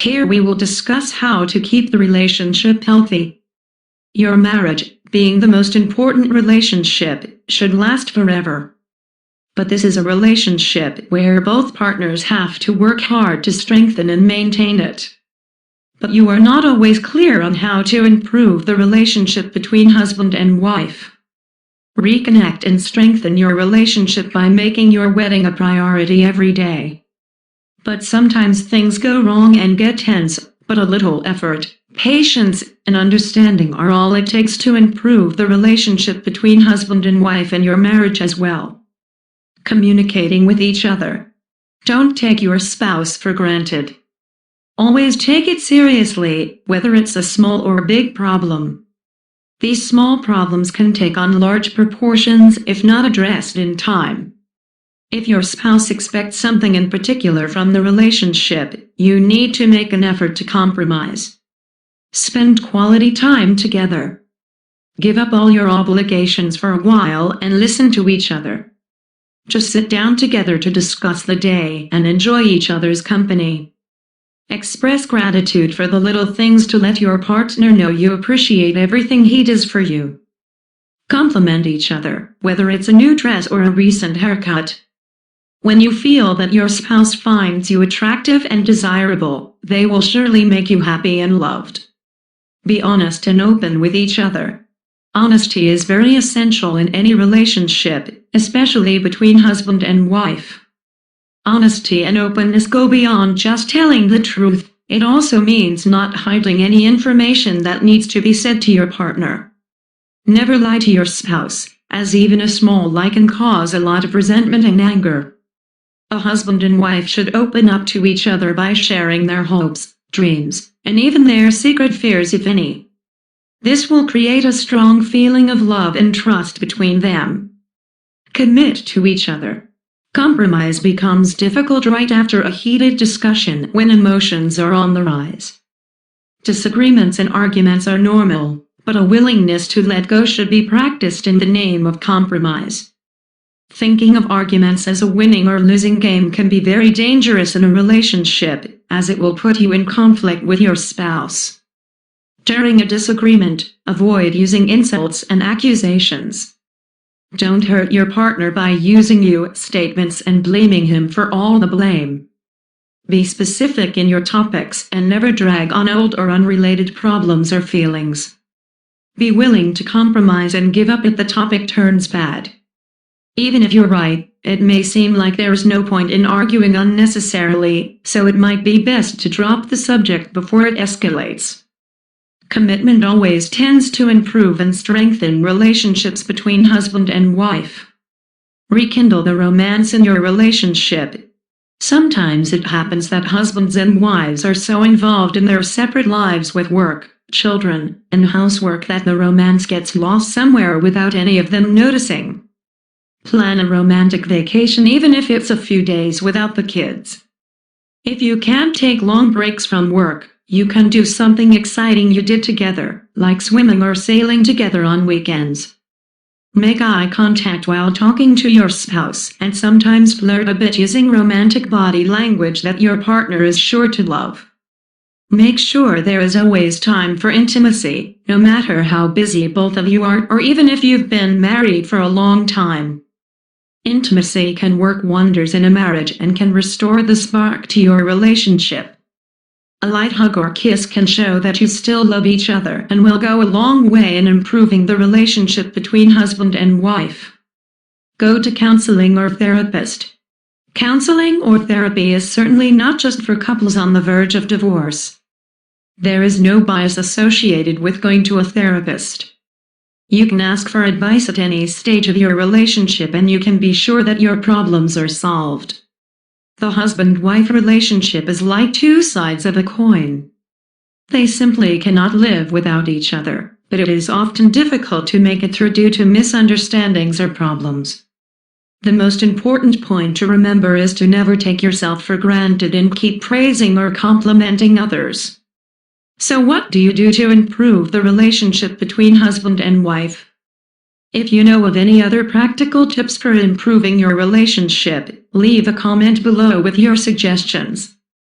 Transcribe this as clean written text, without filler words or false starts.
Here we will discuss how to keep the relationship healthy. Your marriage, being the most important relationship, should last forever. But this is a relationship where both partners have to work hard to strengthen and maintain it. But you are not always clear on how to improve the relationship between husband and wife. Reconnect and strengthen your relationship by making your wedding a priority every day. But sometimes things go wrong and get tense, but a little effort, patience, and understanding are all it takes to improve the relationship between husband and wife and your marriage as well. Communicating with each other. Don't take your spouse for granted. Always take it seriously, whether it's a small or big problem. These small problems can take on large proportions if not addressed in time. If your spouse expects something in particular from the relationship, you need to make an effort to compromise. Spend quality time together. Give up all your obligations for a while and listen to each other. Just sit down together to discuss the day and enjoy each other's company. Express gratitude for the little things to let your partner know you appreciate everything he does for you. Compliment each other, whether it's a new dress or a recent haircut. When you feel that your spouse finds you attractive and desirable, they will surely make you happy and loved. Be honest and open with each other. Honesty is very essential in any relationship, especially between husband and wife. Honesty and openness go beyond just telling the truth. It also means not hiding any information that needs to be said to your partner. Never lie to your spouse, as even a small lie can cause a lot of resentment and anger. A husband and wife should open up to each other by sharing their hopes, dreams, and even their secret fears if any. This will create a strong feeling of love and trust between them. Commit to each other. Compromise becomes difficult right after a heated discussion when emotions are on the rise. Disagreements and arguments are normal, but a willingness to let go should be practiced in the name of compromise. Thinking of arguments as a winning or losing game can be very dangerous in a relationship, as it will put you in conflict with your spouse. During a disagreement, avoid using insults and accusations. Don't hurt your partner by using you statements and blaming him for all the blame. Be specific in your topics and never drag on old or unrelated problems or feelings. Be willing to compromise and give up if the topic turns bad. Even if you're right, it may seem like there's no point in arguing unnecessarily, so it might be best to drop the subject before it escalates. Commitment always tends to improve and strengthen relationships between husband and wife. Rekindle the romance in your relationship. Sometimes it happens that husbands and wives are so involved in their separate lives with work, children, and housework that the romance gets lost somewhere without any of them noticing. Plan a romantic vacation even if it's a few days without the kids. If you can't take long breaks from work, you can do something exciting you did together, like swimming or sailing together on weekends. Make eye contact while talking to your spouse and sometimes flirt a bit using romantic body language that your partner is sure to love. Make sure there is always time for intimacy, no matter how busy both of you are or even if you've been married for a long time. Intimacy can work wonders in a marriage and can restore the spark to your relationship. A light hug or kiss can show that you still love each other and will go a long way in improving the relationship between husband and wife. Go to counseling or therapist. Counseling or therapy is certainly not just for couples on the verge of divorce. There is no bias associated with going to a therapist. You can ask for advice at any stage of your relationship and you can be sure that your problems are solved. The husband-wife relationship is like two sides of a coin. They simply cannot live without each other, but it is often difficult to make it through due to misunderstandings or problems. The most important point to remember is to never take yourself for granted and keep praising or complimenting others. So what do you do to improve the relationship between husband and wife? If you know of any other practical tips for improving your relationship, leave a comment below with your suggestions.